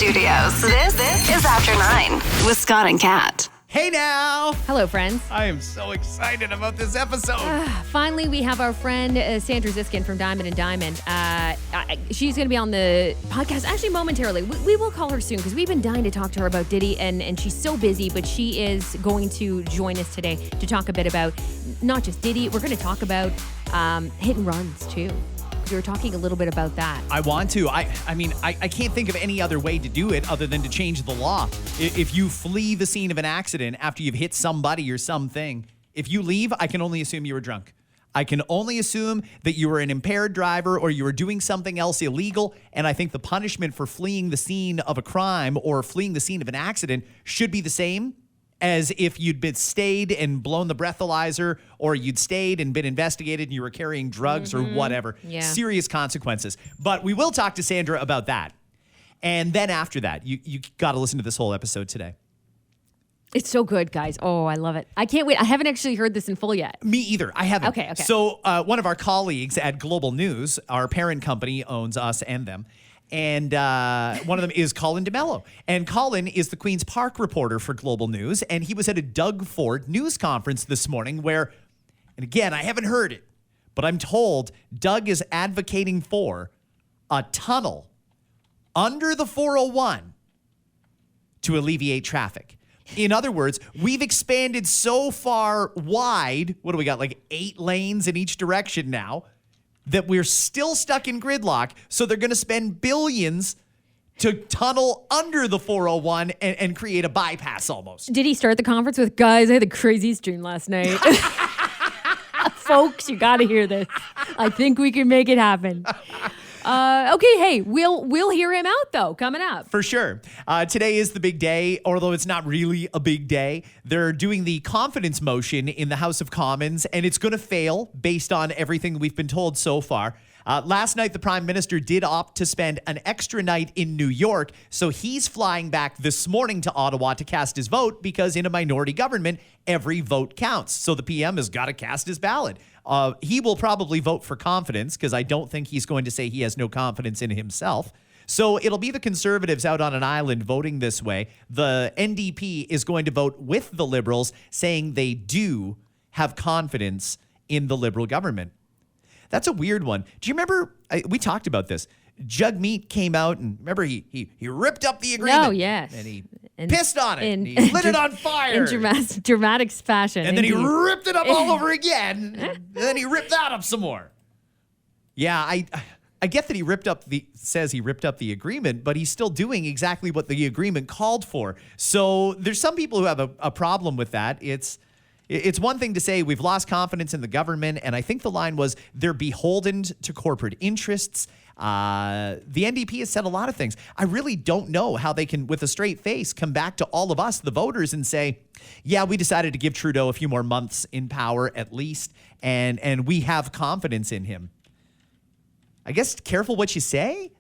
studios. This is After 9 with Scott and Kat. Hey now! Hello, friends. I am so excited about this episode. Finally, we have our friend Sandra Zisckind from Diamond & Diamond. She's going to be on the podcast actually momentarily. We will call her soon because we've been dying to talk to her about Diddy, and she's so busy, but she is going to join us today to talk a bit about not just Diddy. We're going to talk about hit and runs, too. We were talking a little bit about that. I want to. I can't think of any other way to do it other than to change the law. If you flee the scene of an accident after you've hit somebody or something, if you leave, I can only assume you were drunk. I can only assume that you were an impaired driver or you were doing something else illegal. And I think the punishment for fleeing the scene of a crime or fleeing the scene of an accident should be the same as if you'd been stayed and blown the breathalyzer, or you'd stayed and been investigated and you were carrying drugs or whatever. Yeah. Serious consequences. But we will talk to Sandra about that. And then after that, you got to listen to this whole episode today. It's so good, guys. Oh, I love it. I can't wait. I haven't actually heard this in full yet. Me either. I haven't. Okay. So one of our colleagues at Global News, our parent company owns us and them. And one of them is Colin DeMello. And Colin is the Queen's Park reporter for Global News. And he was at a Doug Ford news conference this morning where, and again, I haven't heard it, but I'm told Doug is advocating for a tunnel under the 401 to alleviate traffic. In other words, we've expanded so far wide, what do we got, like 8 lanes in each direction now, that we're still stuck in gridlock, so they're going to spend billions to tunnel under the 401 and create a bypass almost. Did he start the conference with, guys, I had the craziest dream last night. Folks, you got to hear this. I think we can make it happen. Okay, hey, we'll hear him out, though, coming up. For sure. Today is the big day, although it's not really a big day. They're doing the confidence motion in the House of Commons, and it's going to fail based on everything we've been told so far. Last night, the Prime Minister did opt to spend an extra night in New York, so he's flying back this morning to Ottawa to cast his vote because in a minority government, every vote counts. So the PM has got to cast his ballot. He will probably vote for confidence because I don't think he's going to say he has no confidence in himself. So it'll be the Conservatives out on an island voting this way. The NDP is going to vote with the Liberals, saying they do have confidence in the Liberal government. That's a weird one. Do you remember, we talked about this. Jugmeat came out and remember he ripped up the agreement. Oh, yes. And he pissed on it. And he lit it on fire. In dramatic fashion. And then he ripped it up all over again. And then he ripped that up some more. Yeah, I get that he says he ripped up the agreement, but he's still doing exactly what the agreement called for. So there's some people who have a problem with that. It's one thing to say we've lost confidence in the government, and I think the line was they're beholden to corporate interests. The NDP has said a lot of things. I really don't know how they can, with a straight face, come back to all of us, the voters, and say, yeah, we decided to give Trudeau a few more months in power at least, and we have confidence in him. I guess careful what you say.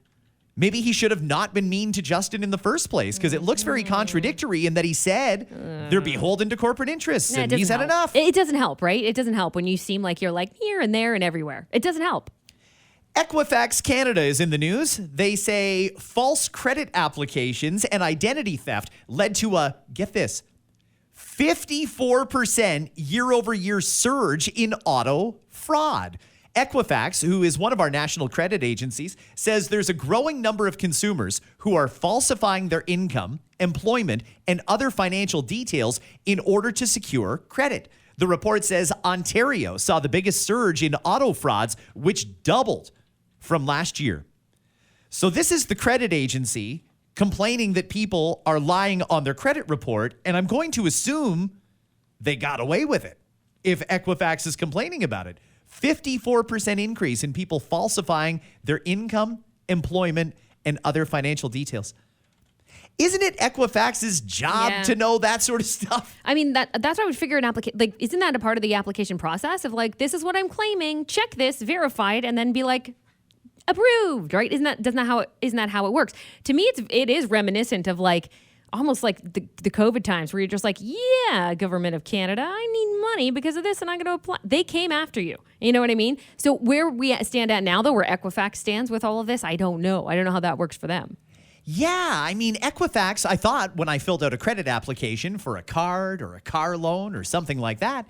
Maybe he should have not been mean to Justin in the first place because it looks very contradictory in that he said they're beholden to corporate interests and he's had enough. It doesn't help, right? It doesn't help when you seem like you're like here and there and everywhere. It doesn't help. Equifax Canada is in the news. They say false credit applications and identity theft led to a, get this, 54% year-over-year surge in auto fraud. Equifax, who is one of our national credit agencies, says there's a growing number of consumers who are falsifying their income, employment, and other financial details in order to secure credit. The report says Ontario saw the biggest surge in auto frauds, which doubled from last year. So this is the credit agency complaining that people are lying on their credit report, and I'm going to assume they got away with it if Equifax is complaining about it. 54% increase in people falsifying their income, employment, and other financial details. Isn't it Equifax's job to know that sort of stuff? I mean, that's what I would figure an application, like, isn't that a part of the application process of like, this is what I'm claiming, check this, verify it, and then be like, approved, right? Isn't that how it works? To me, it is reminiscent of like, almost like the COVID times where you're just like, yeah, government of Canada, I need money because of this and I'm going to apply. They came after you. You know what I mean? So where we stand at now, though, where Equifax stands with all of this, I don't know. I don't know how that works for them. Yeah, I mean, Equifax, I thought when I filled out a credit application for a card or a car loan or something like that,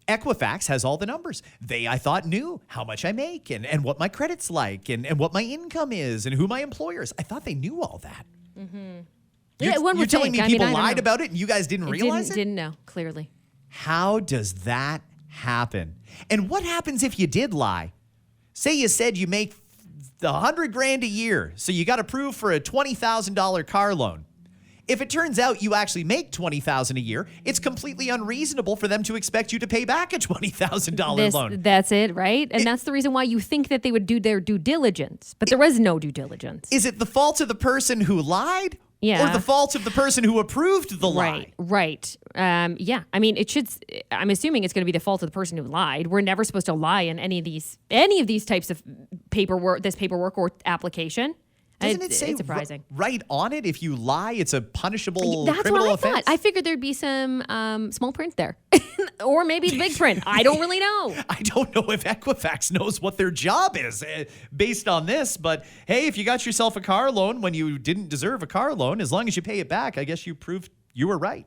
Equifax has all the numbers. They, I thought, knew how much I make and what my credit's like and what my income is and who my employer is. I thought they knew all that. You're telling me people lied about it and you guys didn't realize it? Didn't know, clearly. How does that happen? And what happens if you did lie? Say you said you make $100,000 a year, so you got approved for a $20,000 car loan. If it turns out you actually make $20,000 a year, it's completely unreasonable for them to expect you to pay back a $20,000 loan. That's it, right? And that's the reason why you think that they would do their due diligence, but there was no due diligence. Is it the fault of the person who lied? Yeah. Or the fault of the person who approved the lie? Right. Yeah. I mean, I'm assuming it's going to be the fault of the person who lied. We're never supposed to lie in any of these types of paperwork or application. Doesn't it say it's surprising. Right on it? If you lie, it's a punishable That's criminal what I offense? thought. I figured there'd be some small print there. Or maybe big print. I don't really know. I don't know if Equifax knows what their job is based on this, but hey, if you got yourself a car loan when you didn't deserve a car loan, as long as you pay it back, I guess you proved you were right.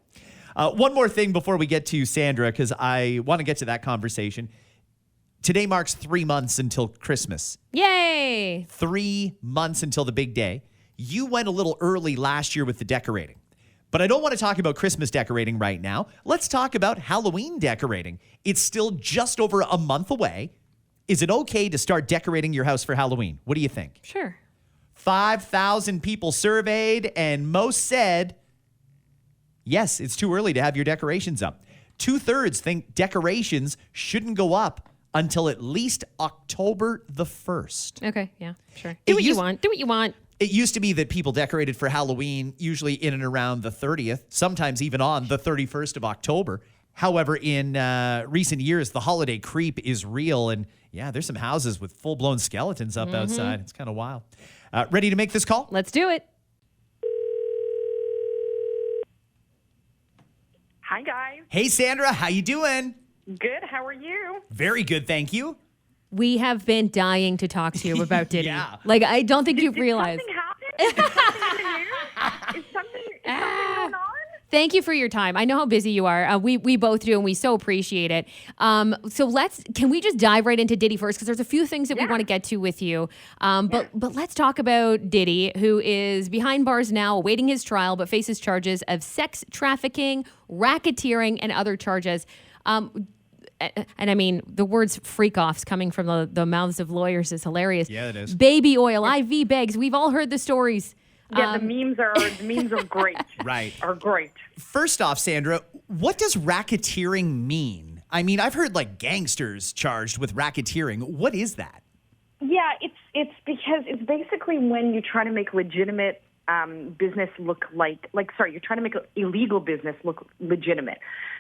One more thing before we get to Sandra, because I want to get to that conversation. Today marks 3 months until Christmas. Yay! 3 months until the big day. You went a little early last year with the decorating. But I don't want to talk about Christmas decorating right now. Let's talk about Halloween decorating. It's still just over a month away. Is it okay to start decorating your house for Halloween? What do you think? Sure. 5,000 people surveyed, and most said, yes, it's too early to have your decorations up. 2/3 think decorations shouldn't go up until at least October the 1st. Okay, yeah, sure. Do what you want. It used to be that people decorated for Halloween usually in and around the 30th, sometimes even on the 31st of October. However, in recent years, the holiday creep is real. And yeah, there's some houses with full-blown skeletons up outside. It's kind of wild. Ready to make this call? Let's do it. Hi, guys. Hey, Sandra, how you doing? Good. How are you? Very good, thank you. We have been dying to talk to you about Diddy. Yeah. Like, I don't think you've realized. Something happened? Is something in the news? Is something going on? Thank you for your time. I know how busy you are. We both do, and we so appreciate it. So can we just dive right into Diddy first? Because there's a few things that we want to get to with you. But let's talk about Diddy, who is behind bars now, awaiting his trial, but faces charges of sex trafficking, racketeering, and other charges. And I mean, the words freak-offs coming from the mouths of lawyers is hilarious. Yeah, it is. Baby oil, IV bags. We've all heard the stories. Yeah, the memes are great. Right. Are great. First off, Sandra, what does racketeering mean? I mean, I've heard like gangsters charged with racketeering. What is that? Yeah, it's because it's basically when you try to make legitimate business look you're trying to make illegal business look legitimate.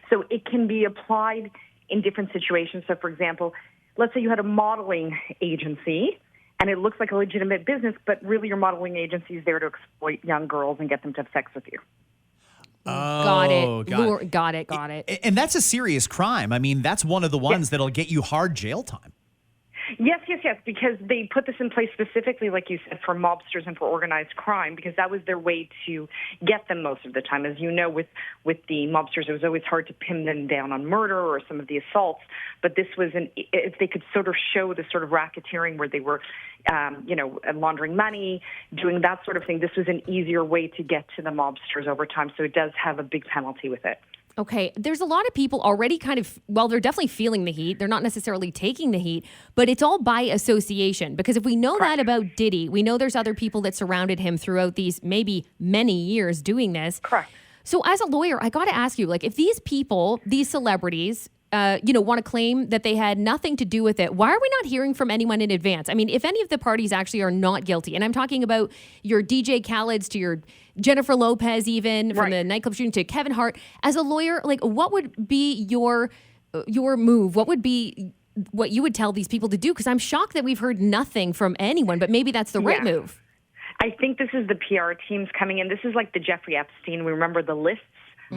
So it can be applied in different situations. So, for example, let's say you had a modeling agency and it looks like a legitimate business, but really your modeling agency is there to exploit young girls and get them to have sex with you. Got it. And that's a serious crime. I mean, that's one of the ones that'll get you hard jail time. Yes, because they put this in place specifically, like you said, for mobsters and for organized crime, because that was their way to get them most of the time. As you know, with the mobsters, it was always hard to pin them down on murder or some of the assaults. But this was if they could sort of show the sort of racketeering where they were, laundering money, doing that sort of thing, this was an easier way to get to the mobsters over time. So it does have a big penalty with it. Okay, there's a lot of people already they're definitely feeling the heat. They're not necessarily taking the heat, but it's all by association. Because if we know that about Diddy, we know there's other people that surrounded him throughout these maybe many years doing this. Correct. So as a lawyer, I got to ask you, like, if these people, these celebrities, want to claim that they had nothing to do with it, why are we not hearing from anyone in advance? I mean, if any of the parties actually are not guilty, and I'm talking about your DJ Khaled's to your Jennifer Lopez, even from the nightclub shooting to Kevin Hart, as a lawyer, like, what would be your move? What would be what you would tell these people to do? Because I'm shocked that we've heard nothing from anyone, but maybe that's the right move. I think this is the PR teams coming in. This is like the Jeffrey Epstein. We remember the lists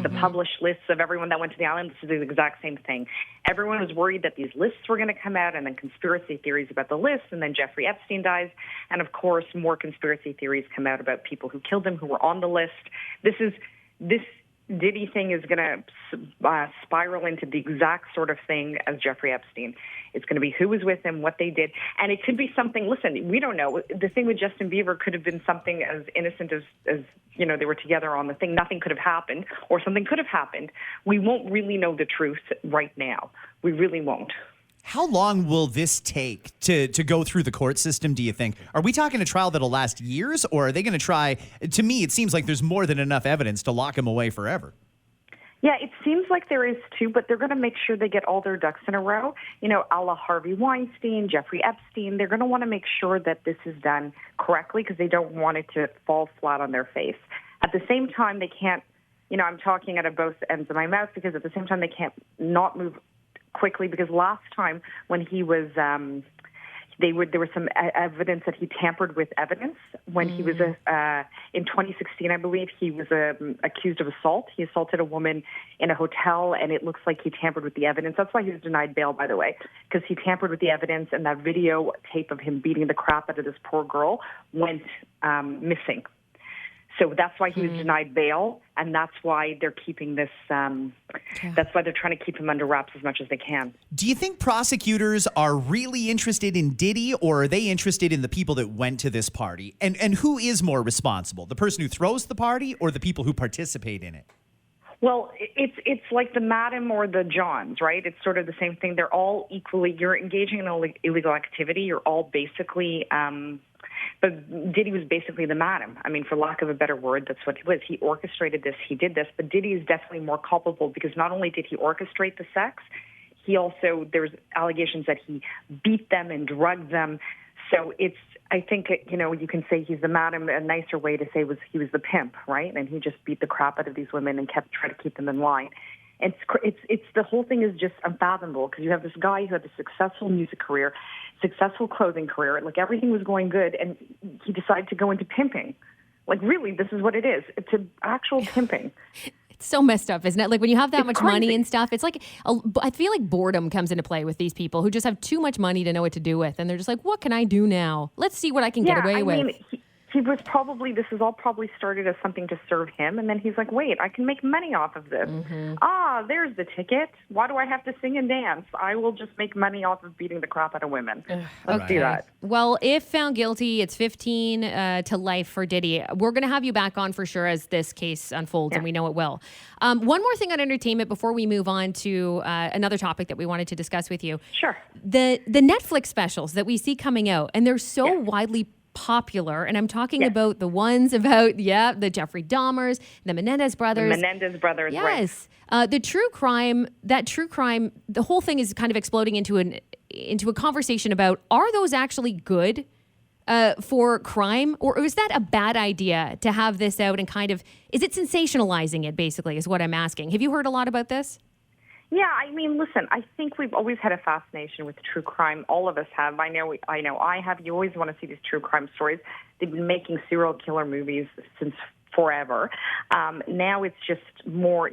The published lists of everyone that went to the island, this is the exact same thing. Everyone was worried that these lists were going to come out, and then conspiracy theories about the lists, and then Jeffrey Epstein dies. And of course, more conspiracy theories come out about people who killed him, who were on the list. This Diddy thing is going to spiral into the exact sort of thing as Jeffrey Epstein. It's going to be who was with him, what they did, and it could be something. Listen, we don't know. The thing with Justin Bieber could have been something as innocent as they were together on the thing. Nothing could have happened, or something could have happened. We won't really know the truth right now. We really won't. How long will this take to go through the court system, do you think? Are we talking a trial that'll last years, or are they going to try? To me, it seems like there's more than enough evidence to lock him away forever. Yeah, it seems like there is too, but they're going to make sure they get all their ducks in a row. A la Harvey Weinstein, Jeffrey Epstein. They're going to want to make sure that this is done correctly because they don't want it to fall flat on their face. At the same time, they can't, I'm talking out of both ends of my mouth because at the same time, they can't not move quickly because last time when he was there was some evidence that he tampered with evidence when he was in 2016, I believe. He was accused of assault. He assaulted a woman in a hotel, and it looks like he tampered with the evidence. That's why he was denied bail, by the way, because he tampered with the evidence, and that video tape of him beating the crap out of this poor girl went missing. So that's why he was denied bail, and that's why they're keeping this. That's why they're trying to keep him under wraps as much as they can. Do you think prosecutors are really interested in Diddy, or are they interested in the people that went to this party? And who is more responsible, the person who throws the party or the people who participate in it? Well, it's like the Madam or the Johns, right? It's sort of the same thing. They're all equally. You're engaging in illegal activity. You're all basically. But Diddy was basically the madam. I mean, for lack of a better word, that's what he was. He orchestrated this. He did this. But Diddy is definitely more culpable because not only did he orchestrate the sex, there's allegations that he beat them and drugged them. So I think, you can say he's the madam. A nicer way to say he was the pimp, right? And he just beat the crap out of these women and trying to keep them in line. It's the whole thing is just unfathomable because you have this guy who had a successful music career, successful clothing career, like everything was going good, and he decided to go into pimping. Like, really, this is what it is. It's actual pimping. It's so messed up, isn't it? Like when you have that much crazy money and stuff, it's like, I feel like boredom comes into play with these people who just have too much money to know what to do with. And they're just like, what can I do now? Let's see what I can get away with. He was probably, this is all probably started as something to serve him. And then he's like, wait, I can make money off of this. There's the ticket. Why do I have to sing and dance? I will just make money off of beating the crap out of women. Let's do that. Well, if found guilty, it's 15 to life for Diddy. We're going to have you back on for sure as this case unfolds, and we know it will. One more thing on entertainment before we move on to another topic that we wanted to discuss with you. Sure. The Netflix specials that we see coming out, and they're so widely popular, and I'm talking about the ones about the Jeffrey Dahmers, the Menendez brothers. The Menendez brothers, yes. The true crime, the whole thing is kind of exploding into a conversation about, are those actually good for crime, or is that a bad idea to have this out and kind of, is it sensationalizing it, basically, is what I'm asking. Have you heard a lot about this? Yeah, I mean, listen, I think we've always had a fascination with true crime. All of us have. I know I have. You always want to see these true crime stories. They've been making serial killer movies since forever. Now it's just more,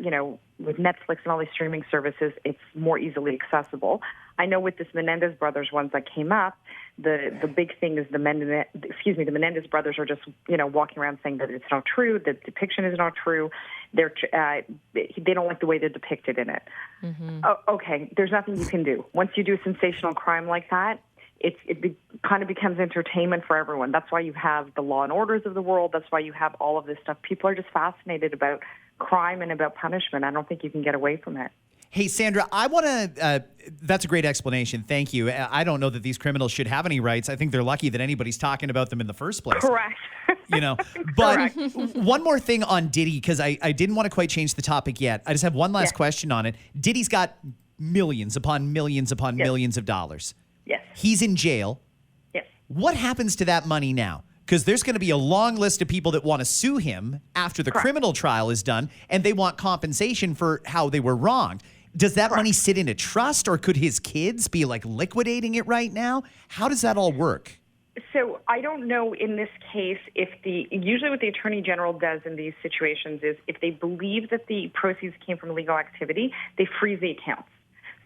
with Netflix and all these streaming services, it's more easily accessible. I know with this Menendez brothers ones that came up, the big thing is the Menendez brothers are just, walking around saying that it's not true, the depiction is not true. They don't like the way they're depicted in it. Okay, there's nothing you can do. Once you do a sensational crime like that, it kind of becomes entertainment for everyone. That's why you have the Law and Orders of the world. That's why you have all of this stuff. People are just fascinated about crime and about punishment. I don't think you can get away from it. Hey, Sandra, I want to, that's a great explanation. Thank you. I don't know that these criminals should have any rights. I think they're lucky that anybody's talking about them in the first place. Correct. But one more thing on Diddy, because I didn't want to quite change the topic yet. I just have one last question on it. Diddy's got millions upon millions upon millions of dollars. Yes. He's in jail. Yes. What happens to that money now? Because there's going to be a long list of people that want to sue him after the criminal trial is done, and they want compensation for how they were wronged. Does that money sit in a trust, or could his kids be like liquidating it right now? How does that all work? So I don't know in this case if usually what the Attorney General does in these situations is if they believe that the proceeds came from illegal activity, they freeze the accounts.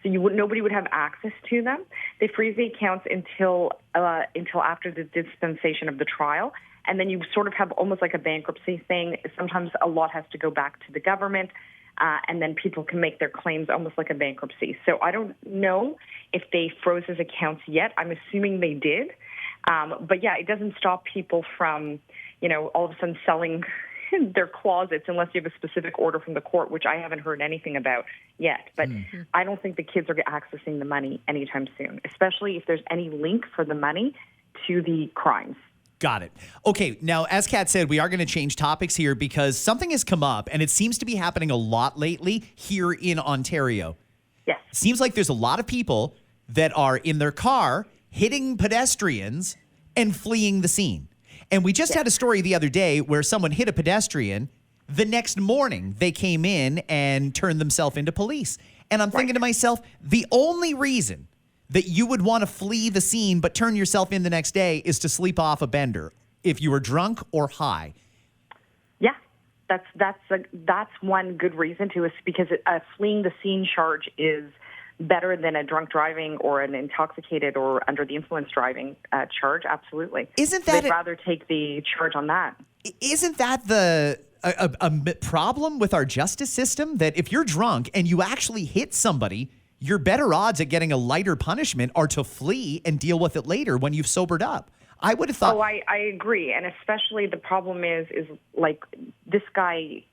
So nobody would have access to them. They freeze the accounts until after the dispensation of the trial. And then you sort of have almost like a bankruptcy thing. Sometimes a lot has to go back to the government, and then people can make their claims almost like a bankruptcy. So I don't know if they froze his accounts yet. I'm assuming they did. But yeah, it doesn't stop people from, all of a sudden selling their closets unless you have a specific order from the court, which I haven't heard anything about yet. But I don't think the kids are accessing the money anytime soon, especially if there's any link for the money to the crimes. Got it. Okay, now, as Kat said, we are going to change topics here because something has come up, and it seems to be happening a lot lately here in Ontario. Yes. Seems like there's a lot of people that are in their car hitting pedestrians and fleeing the scene. And we just had a story the other day where someone hit a pedestrian. The next morning, they came in and turned themselves into police. And I'm thinking to myself, the only reason that you would want to flee the scene but turn yourself in the next day is to sleep off a bender if you were drunk or high. Yeah, that's one good reason to, is because fleeing the scene charge is better than a drunk driving or an intoxicated or under the influence driving charge. Absolutely. They'd rather take the charge on that. Isn't that a problem with our justice system, that if you're drunk and you actually hit somebody, your better odds at getting a lighter punishment are to flee and deal with it later when you've sobered up? I would have thought. Oh, I agree. And especially the problem is like this guy,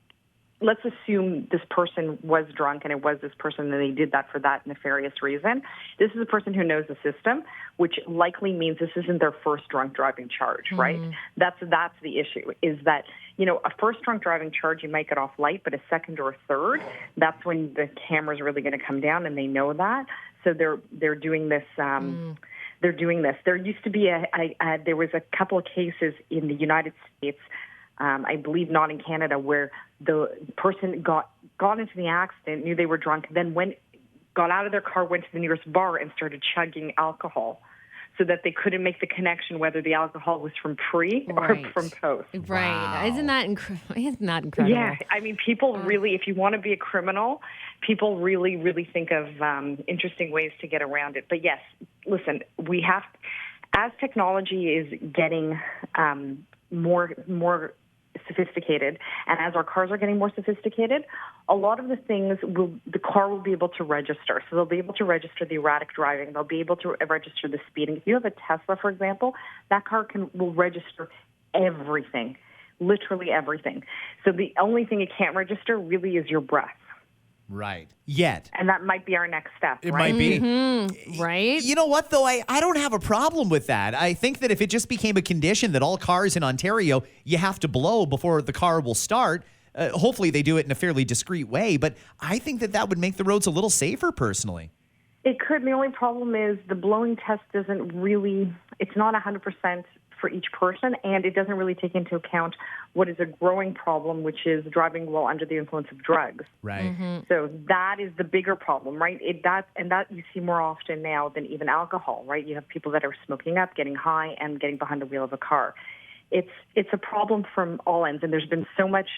let's assume this person was drunk and it was this person and they did that for that nefarious reason. This is a person who knows the system, which likely means this isn't their first drunk driving charge, right? That's the issue, is that, a first drunk driving charge, you might get off light, but a second or a third, that's when the camera's really going to come down, and they know that. So they're doing this. They're doing this. There used to be there was a couple of cases in the United States, I believe not in Canada, where the person got into the accident, knew they were drunk, then got out of their car, went to the nearest bar and started chugging alcohol so that they couldn't make the connection whether the alcohol was from pre or from post. Right. Wow. Isn't that incredible? Yeah. I mean, people really, if you want to be a criminal, people really, really think of interesting ways to get around it. But yes, listen, as technology is getting more sophisticated, and as our cars are getting more sophisticated, a lot of the things the car will be able to register. So they'll be able to register the erratic driving. They'll be able to register the speeding. If you have a Tesla, for example, that car will register everything, literally everything. So the only thing it can't register really is your breath. Right. Yet. And that might be our next step. It might be. Mm-hmm. Right. You know what, though? I don't have a problem with that. I think that if it just became a condition that all cars in Ontario, you have to blow before the car will start, hopefully they do it in a fairly discreet way. But I think that would make the roads a little safer, personally. It could. The only problem is the blowing test it's not 100% for each person, and it doesn't really take into account what is a growing problem, which is driving while under the influence of drugs. Right. Mm-hmm. So that is the bigger problem, right? That you see more often now than even alcohol, right? You have people that are smoking up, getting high, and getting behind the wheel of a car. It's a problem from all ends, and there's been so much.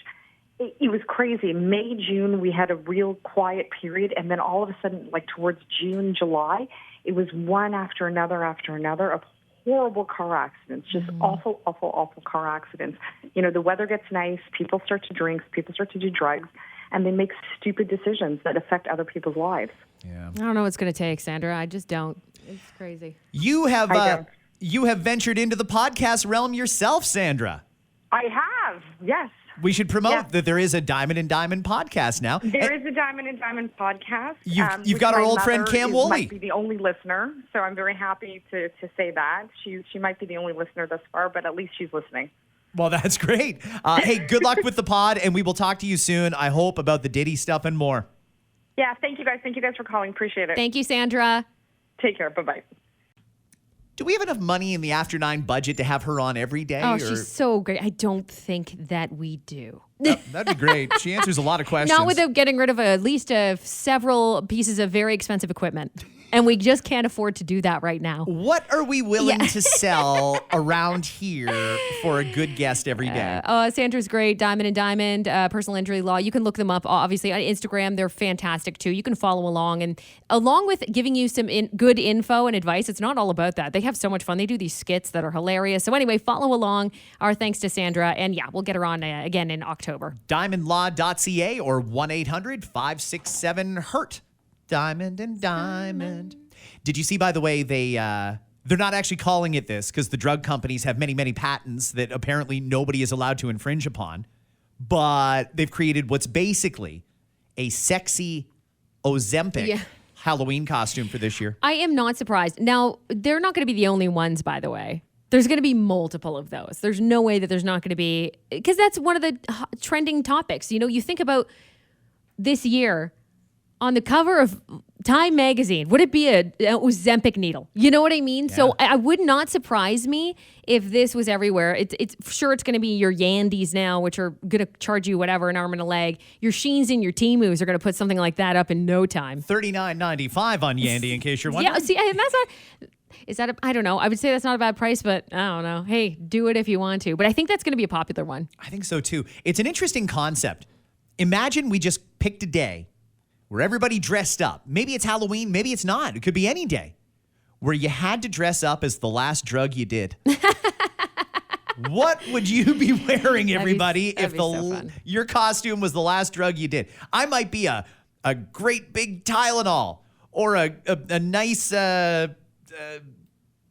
It was crazy. May, June, we had a real quiet period, and then all of a sudden, like towards June, July, it was one after another of horrible car accidents, just awful, awful, awful car accidents. The weather gets nice, people start to drink, people start to do drugs, and they make stupid decisions that affect other people's lives. Yeah. I don't know what it's going to take, Sandra. I just don't. It's crazy. You have ventured into the podcast realm yourself, Sandra. I have, yes. We should promote that there is a Diamond and Diamond podcast now. There is a Diamond and Diamond podcast. You've got our old friend Cam Woolley. Might be the only listener, so I'm very happy to say that. She might be the only listener thus far, but at least she's listening. Well, that's great. Hey, good luck with the pod, and we will talk to you soon, I hope, about the Diddy stuff and more. Yeah, thank you guys. Thank you guys for calling. Appreciate it. Thank you, Sandra. Take care. Bye-bye. Do we have enough money in the After 9 budget to have her on every day? Oh, she's so great. I don't think that we do. That'd be great. She answers a lot of questions. Not without getting rid of at least several pieces of very expensive equipment. And we just can't afford to do that right now. What are we willing to sell around here for a good guest every day? Sandra's great. Diamond and Diamond, personal injury law. You can look them up, obviously, on Instagram. They're fantastic, too. You can follow along. And along with giving you some good info and advice, it's not all about that. They have so much fun. They do these skits that are hilarious. So anyway, follow along. Our thanks to Sandra. And yeah, we'll get her on again in October. Diamondlaw.ca or 1-800-567-HURT. Diamond and Diamond. Did you see, by the way, they're not actually calling it this because the drug companies have many, many patents that apparently nobody is allowed to infringe upon. But they've created what's basically a sexy Ozempic Halloween costume for this year. I am not surprised. Now, they're not going to be the only ones, by the way. There's going to be multiple of those. There's no way that there's not going to be, because that's one of the trending topics. You know, you think about this year, on the cover of Time magazine, would it be a Ozempic needle? You know what I mean? Yeah. So I would not surprise me if this was everywhere. It's sure it's going to be your Yandies now, which are going to charge you whatever, an arm and a leg. Your Sheins and your Temus are going to put something like that up in no time. $39.95 on Yandy, in case you're wondering. Yeah, see, and that's not. Is that I don't know. I would say that's not a bad price, but I don't know. Hey, do it if you want to. But I think that's going to be a popular one. I think so too. It's an interesting concept. Imagine we just picked a day where everybody dressed up. Maybe it's Halloween, maybe it's not. It could be any day. Where you had to dress up as the last drug you did. What would you be wearing, everybody, if your costume was the last drug you did? I might be a great big Tylenol or a nice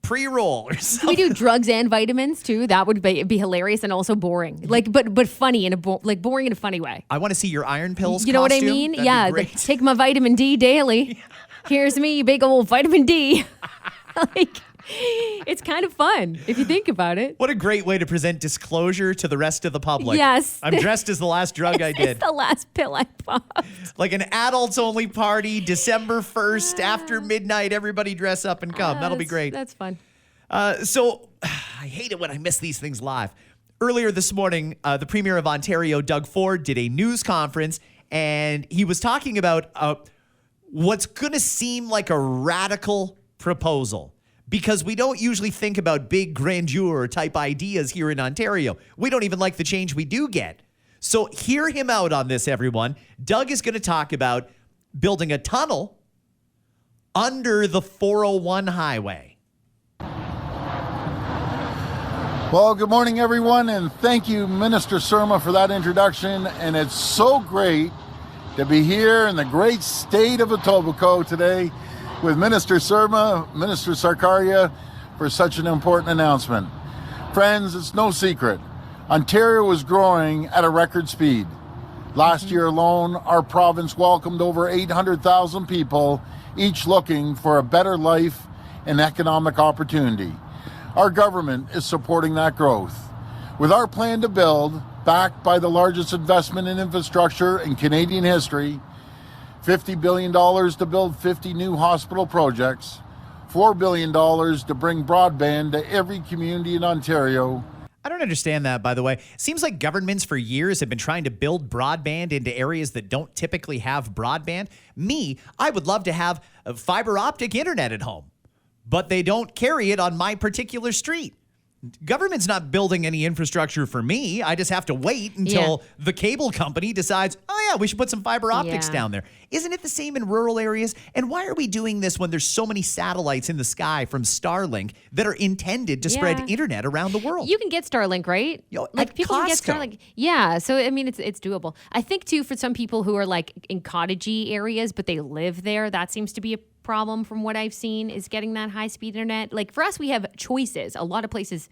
pre-roll or something. Can we do drugs and vitamins too? That would be hilarious and also boring. Like, but funny in a boring in a funny way. I want to see your iron pills. You know what I mean? That'd be great. Take my vitamin D daily. Here's me, big old vitamin D. Like, it's kind of fun if you think about it. What a great way to present disclosure to the rest of the public. Yes. I'm dressed as the last drug I did. It's the last pill I popped. Like an adults only party, December 1st, after midnight, everybody dress up and come. That'll be great. That's fun. So I hate it when I miss these things live. Earlier this morning, the Premier of Ontario, Doug Ford, did a news conference, and he was talking about what's going to seem like a radical proposal, because we don't usually think about big grandeur type ideas here in Ontario. We don't even like the change we do get. So hear him out on this, everyone. Doug is going to talk about building a tunnel under the 401 highway. Well, good morning, everyone, and thank you, Minister Surma, for that introduction. And it's so great to be here in the great state of Etobicoke today with Minister Surma, Minister Sarkaria, for such an important announcement. Friends, it's no secret. Ontario is growing at a record speed. Last year alone, our province welcomed over 800,000 people, each looking for a better life and economic opportunity. Our government is supporting that growth. With our plan to build, backed by the largest investment in infrastructure in Canadian history, $50 billion to build 50 new hospital projects, $4 billion to bring broadband to every community in Ontario. I don't understand that, by the way. Seems like governments for years have been trying to build broadband into areas that don't typically have broadband. I would love to have a fiber optic internet at home, but they don't carry it on my particular street. Government's not building any infrastructure for me. I just have to wait until the cable company decides, oh yeah, we should put some fiber optics down there. Isn't it the same in rural areas? And why are we doing this when there's so many satellites in the sky from Starlink that are intended to spread internet around the world? You can get Starlink, right? Like people can get Costco. Starlink. Yeah, so I mean, it's doable. I think too, for some people who are like in cottagey areas, but they live there, that seems to be a problem from what I've seen, is getting that high-speed internet. Like for us, we have choices. A lot of places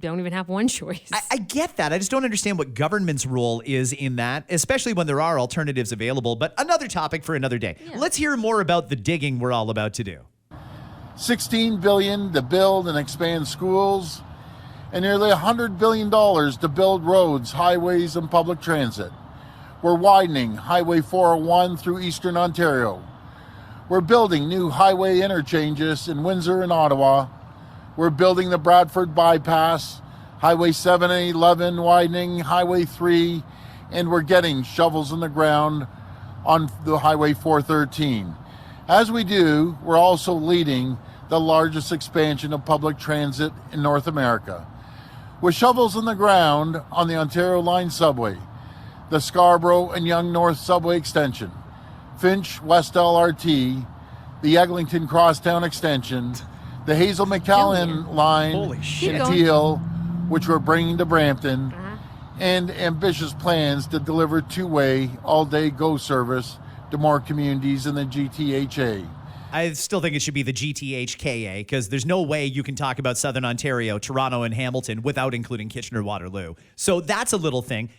don't even have one choice. I get that. I just don't understand what government's role is in that, especially when there are alternatives available. But another topic for another day. Yeah. Let's hear more about the digging we're all about to do. $16 billion to build and expand schools, and nearly $100 billion to build roads, highways, and public transit. We're widening Highway 401 through Eastern Ontario. We're building new highway interchanges in Windsor and Ottawa. We're building the Bradford Bypass, Highway 7 and 11 widening, Highway 3, and we're getting shovels in the ground on the Highway 413. As we do, we're also leading the largest expansion of public transit in North America. With shovels in the ground on the Ontario Line subway, the Scarborough and Yonge North subway extension, Finch West LRT, the Eglinton Crosstown extension, the Hazel McCallan line Holy shit. in Teal, which we're bringing to Brampton, and ambitious plans to deliver two-way, all-day GO service to more communities in the GTHA. I still think it should be the GTHKA because there's no way you can talk about Southern Ontario, Toronto, and Hamilton without including Kitchener-Waterloo. So that's a little thing.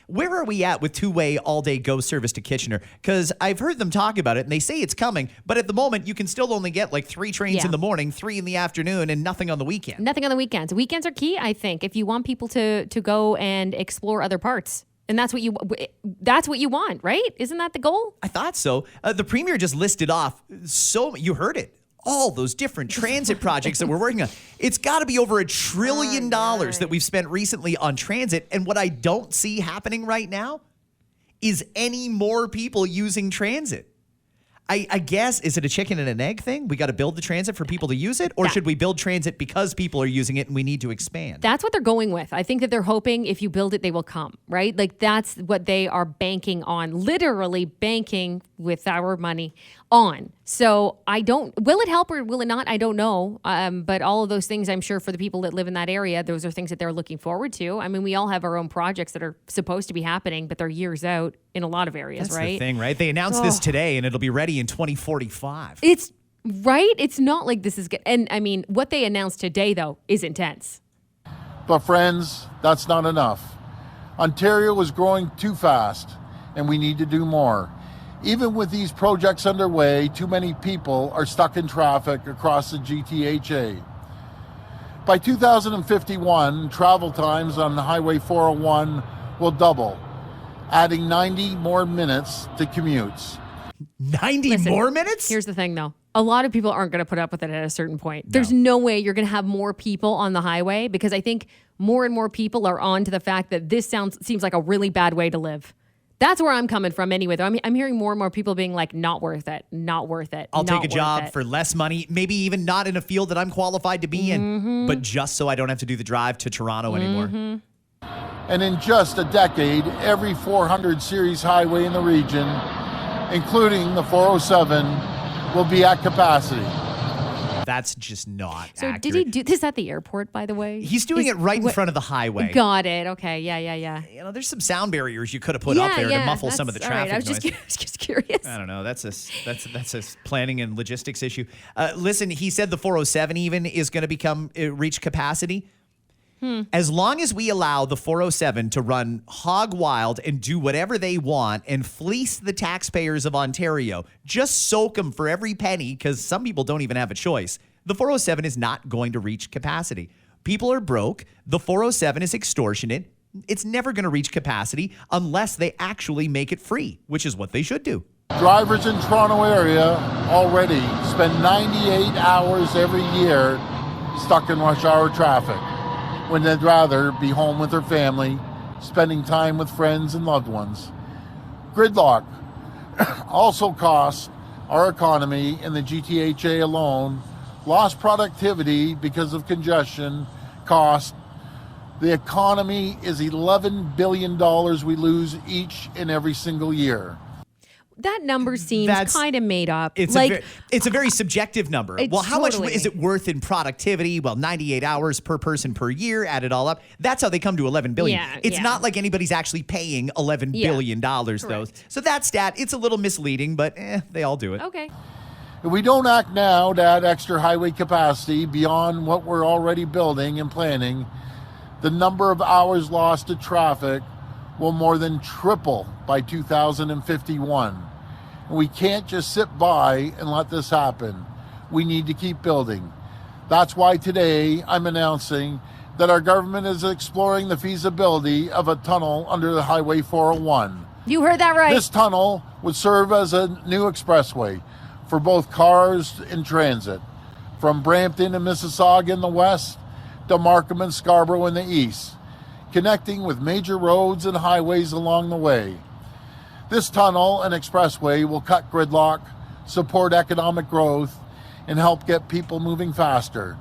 Where are we at with two-way all-day GO service to Kitchener? Because I've heard them talk about it, and they say it's coming, but at the moment, you can still only get like 3 trains in the morning, 3 in the afternoon, and nothing on the weekend. Nothing on the weekends. Weekends are key, I think, if you want people to go and explore other parts. And that's what you want, right? Isn't that the goal? I thought so. The premier just listed off you heard it. All those different transit projects that we're working on. It's got to be over $1 trillion that we've spent recently on transit. And what I don't see happening right now is any more people using transit. I guess, is it a chicken and an egg thing? We got to build the transit for people to use it? Or should we build transit because people are using it and we need to expand? That's what they're going with. I think that they're hoping if you build it, they will come, right? Like that's what they are banking on, literally banking with our money on. So will it help or will it not? I don't know. But all of those things, I'm sure for the people that live in that area, those are things that they're looking forward to. I mean, we all have our own projects that are supposed to be happening, but they're years out in a lot of areas, That's right? the thing, right? They announced this today and it'll be ready in 2045. It's right. It's not like this is good. And I mean, what they announced today, though, is intense. But friends, that's not enough. Ontario is growing too fast, and we need to do more. Even with these projects underway, too many people are stuck in traffic across the GTHA. By 2051, travel times on Highway 401 will double, adding 90 more minutes to commutes. 90 more minutes? Here's the thing, though. A lot of people aren't going to put up with it at a certain point. There's no way you're going to have more people on the highway because I think more and more people are on to the fact that this seems like a really bad way to live. That's where I'm coming from anyway, though. I'm hearing more and more people being like, not worth it, not worth it. I'll take a job for less money, maybe even not in a field that I'm qualified to be in, but just so I don't have to do the drive to Toronto anymore. And in just a decade, every 400 series highway in the region, including the 407, will be at capacity. That's just not So accurate. did he do this at the airport, by the way? He's doing it right in front of the highway. Got it. Okay. Yeah. You know, there's some sound barriers you could have put up there to muffle some of the all right. traffic I was noise. just curious. I don't know. That's a planning and logistics issue. Listen, he said the 407 even is going to reach capacity. As long as we allow the 407 to run hog wild and do whatever they want and fleece the taxpayers of Ontario, just soak them for every penny because some people don't even have a choice, the 407 is not going to reach capacity. People are broke. The 407 is extortionate. It's never going to reach capacity unless they actually make it free, which is what they should do. Drivers in Toronto area already spend 98 hours every year stuck in rush hour traffic, when they'd rather be home with their family, spending time with friends and loved ones. Gridlock also costs our economy in the GTHA alone, lost productivity because of congestion, cost. The economy is $11 billion we lose each and every single year. That number seems kind of made up. It's a very subjective number. Well, how much is it worth in productivity? Well, 98 hours per person per year, add it all up. That's how they come to $11 billion. It's not like anybody's actually paying $11 billion, though. So that stat, it's a little misleading, but they all do it. Okay. If we don't act now to add extra highway capacity beyond what we're already building and planning, the number of hours lost to traffic will more than triple by 2051. And we can't just sit by and let this happen. We need to keep building. That's why today I'm announcing that our government is exploring the feasibility of a tunnel under the Highway 401. You heard that right. This tunnel would serve as a new expressway for both cars and transit, from Brampton and Mississauga in the west to Markham and Scarborough in the east, connecting with major roads and highways along the way. This tunnel and expressway will cut gridlock, support economic growth, and help get people moving faster.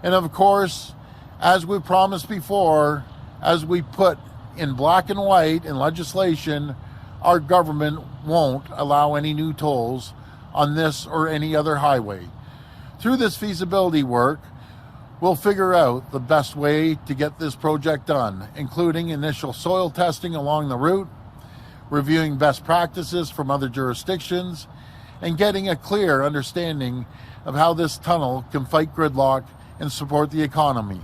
And of course, as we promised before, as we put in black and white in legislation, our government won't allow any new tolls on this or any other highway. Through this feasibility work, we'll figure out the best way to get this project done, including initial soil testing along the route, reviewing best practices from other jurisdictions, and getting a clear understanding of how this tunnel can fight gridlock and support the economy.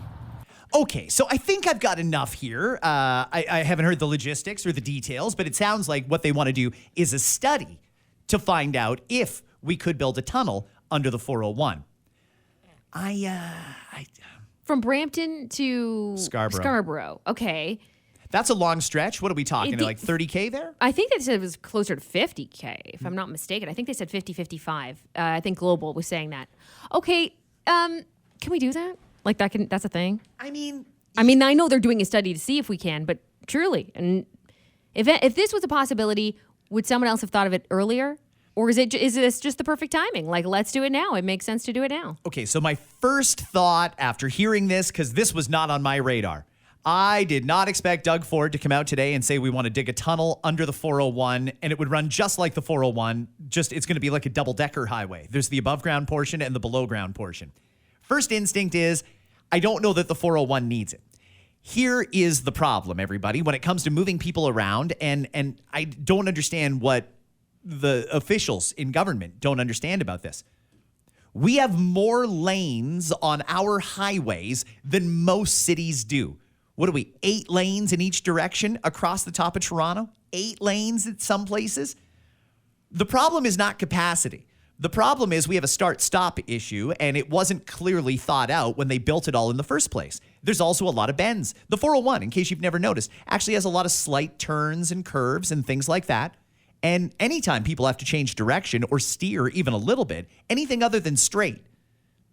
Okay, so I think I've got enough here. I haven't heard the logistics or the details, but it sounds like what they want to do is a study to find out if we could build a tunnel under the 401. From Brampton to Scarborough. Okay. That's a long stretch. What are we talking? Like 30K there? I think they said it was closer to 50K, if I'm not mistaken. I think they said 50, 55. I think Global was saying that. Okay, can we do that? Like that's a thing? I mean, I know they're doing a study to see if we can, but truly, and if this was a possibility, would someone else have thought of it earlier? Or is this just the perfect timing? Like, let's do it now. It makes sense to do it now. Okay, so my first thought after hearing this, because this was not on my radar, I did not expect Doug Ford to come out today and say we want to dig a tunnel under the 401, and it would run just like the 401, just it's going to be like a double-decker highway. There's the above-ground portion and the below-ground portion. First instinct is, I don't know that the 401 needs it. Here is the problem, everybody, when it comes to moving people around, and I don't understand what the officials in government don't understand about this. We have more lanes on our highways than most cities do. What are we, 8 lanes in each direction across the top of Toronto? 8 lanes at some places? The problem is not capacity. The problem is we have a start-stop issue, and it wasn't clearly thought out when they built it all in the first place. There's also a lot of bends. The 401, in case you've never noticed, actually has a lot of slight turns and curves and things like that. And anytime people have to change direction or steer even a little bit, anything other than straight,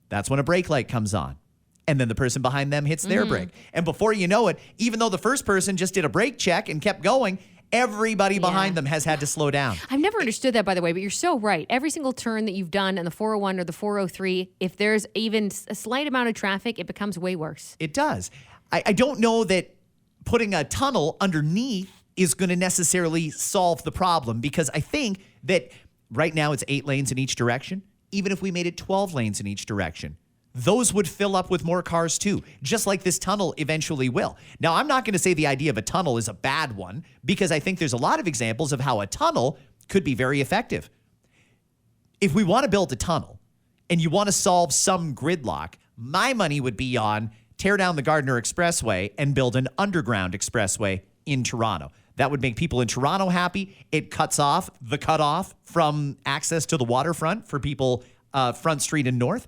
that's when a brake light comes on. And then the person behind them hits their brake. And before you know it, even though the first person just did a brake check and kept going, everybody behind them has had to slow down. I've never understood that, by the way, but you're so right. Every single turn that you've done in the 401 or the 403, if there's even a slight amount of traffic, it becomes way worse. It does. I don't know that putting a tunnel underneath is going to necessarily solve the problem, because I think that right now it's 8 lanes in each direction. Even if we made it 12 lanes in each direction, those would fill up with more cars too, just like this tunnel eventually will. Now, I'm not going to say the idea of a tunnel is a bad one, because I think there's a lot of examples of how a tunnel could be very effective. If we want to build a tunnel and you want to solve some gridlock, my money would be on tear down the Gardiner Expressway and build an underground expressway in Toronto. That would make people in Toronto happy. It cuts off the cutoff from access to the waterfront for people Front Street and North.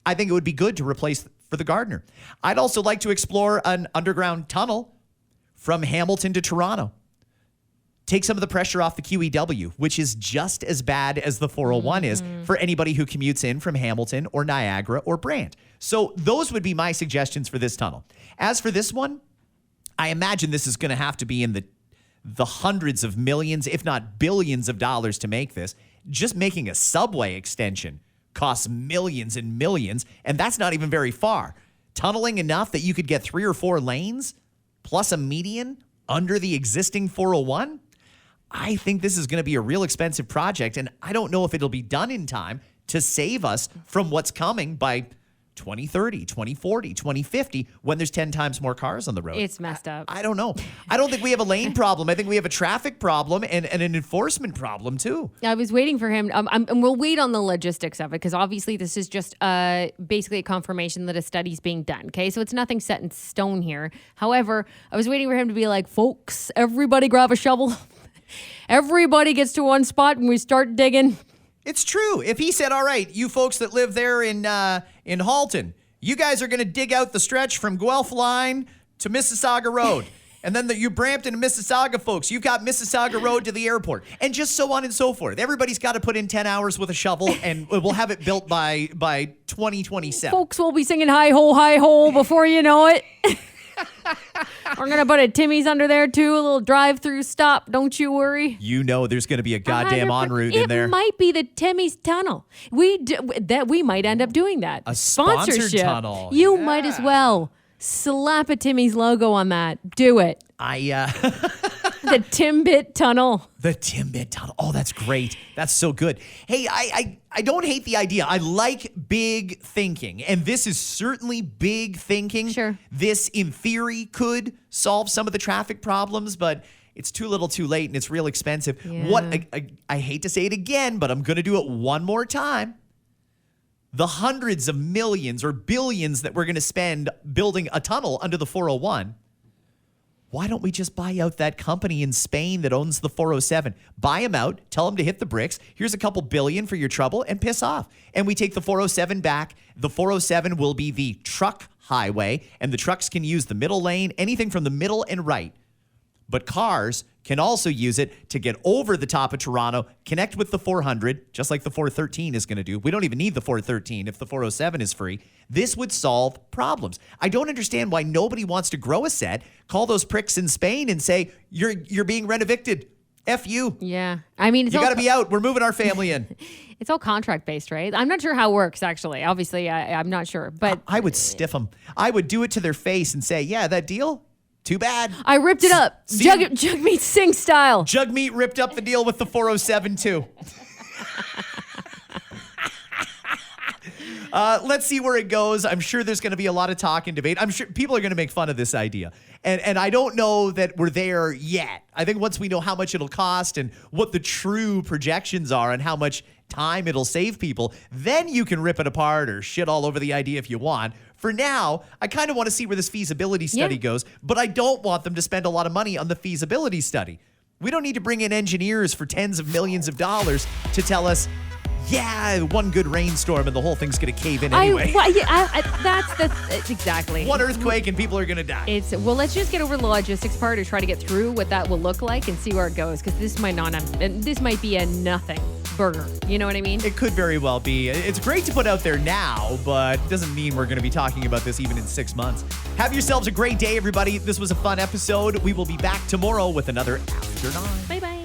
I think it would be good to replace for the Gardiner. I'd also like to explore an underground tunnel from Hamilton to Toronto. Take some of the pressure off the QEW, which is just as bad as the 401 is for anybody who commutes in from Hamilton or Niagara or Brant. So those would be my suggestions for this tunnel. As for this one, I imagine this is going to have to be in the hundreds of millions, if not billions of dollars to make this. Just making a subway extension costs millions and millions, and that's not even very far. Tunneling enough that you could get 3 or 4 lanes plus a median under the existing 401? I think this is going to be a real expensive project, and I don't know if it'll be done in time to save us from what's coming by 2030, 2040, 2050, when there's 10 times more cars on the road. It's messed up. I don't know. I don't think we have a lane problem. I think we have a traffic problem and an enforcement problem, too. I was waiting for him, and we'll wait on the logistics of it, because obviously this is just basically a confirmation that a study's being done, okay? So it's nothing set in stone here. However, I was waiting for him to be like, folks, everybody grab a shovel. Everybody gets to one spot and we start digging. It's true. If he said, all right, you folks that live there in Halton, you guys are going to dig out the stretch from Guelph Line to Mississauga Road. And then you Brampton and Mississauga folks, you've got Mississauga Road to the airport. And just so on and so forth. Everybody's got to put in 10 hours with a shovel, and we'll have it built by 2027. Folks will be singing hi-ho before you know it. We're going to put a Timmy's under there, too. A little drive-through stop. Don't you worry. You know there's going to be a goddamn en route in there. It might be the Timmy's tunnel. We might end up doing that. A sponsored tunnel. You might as well slap a Timmy's logo on that. Do it. The Timbit Tunnel. The Timbit Tunnel. Oh, that's great. That's so good. Hey, I don't hate the idea. I like big thinking, and this is certainly big thinking. Sure. This, in theory, could solve some of the traffic problems, but it's too little too late, and it's real expensive. Yeah. I hate to say it again, but I'm going to do it one more time. The hundreds of millions or billions that we're going to spend building a tunnel under the 401, why don't we just buy out that company in Spain that owns the 407? Buy them out, tell them to hit the bricks. Here's a couple billion for your trouble and piss off. And we take the 407 back. The 407 will be the truck highway, and the trucks can use the middle lane, anything from the middle and right. But cars can also use it to get over the top of Toronto, connect with the 400, just like the 413 is going to do. We don't even need the 413 if the 407 is free. This would solve problems. I don't understand why nobody wants to grow a set, call those pricks in Spain and say, you're being rent-evicted. F you. Yeah. I mean, you got to be out. We're moving our family in. It's all contract-based, right? I'm not sure how it works, actually. Obviously, I'm not sure. But I would stiff them. I would do it to their face and say, yeah, that deal? Too bad. I ripped it up. Jug meat sing style. Jug meat ripped up the deal with the 407 too. Let's see where it goes. I'm sure there's going to be a lot of talk and debate. I'm sure people are going to make fun of this idea. And I don't know that we're there yet. I think once we know how much it'll cost and what the true projections are and how much time it'll save people, then you can rip it apart or shit all over the idea if you want. For now, I kind of want to see where this feasibility study goes, but I don't want them to spend a lot of money on the feasibility study. We don't need to bring in engineers for tens of millions of dollars to tell us, yeah, one good rainstorm and the whole thing's going to cave in anyway. That's exactly. One earthquake and people are going to die. Let's just get over the logistics part or try to get through what that will look like and see where it goes, because this might be a nothing burger. You know what I mean? It could very well be. It's great to put out there now, but it doesn't mean we're going to be talking about this even in 6 months. Have yourselves a great day, everybody. This was a fun episode. We will be back tomorrow with another After 9. Bye-bye.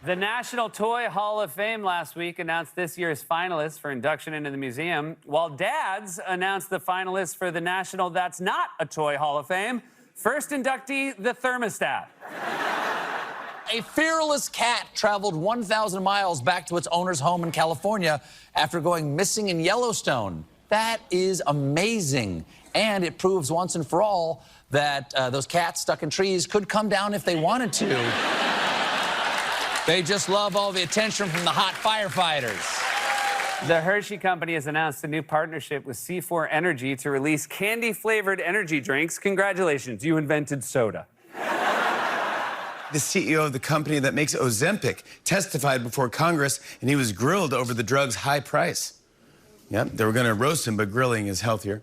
The National Toy Hall of Fame last week announced this year's finalists for induction into the museum, while Dads announced the finalists for the National That's Not a Toy Hall of Fame. First inductee, the thermostat. A fearless cat traveled 1,000 miles back to its owner's home in California after going missing in Yellowstone. That is amazing. And it proves once and for all that those cats stuck in trees could come down if they wanted to. They just love all the attention from the hot firefighters. The Hershey Company has announced a new partnership with C4 Energy to release candy-flavored energy drinks. Congratulations, you invented soda. The CEO of the company that makes Ozempic testified before Congress, and he was grilled over the drug's high price. Yep, they were going to roast him, but grilling is healthier.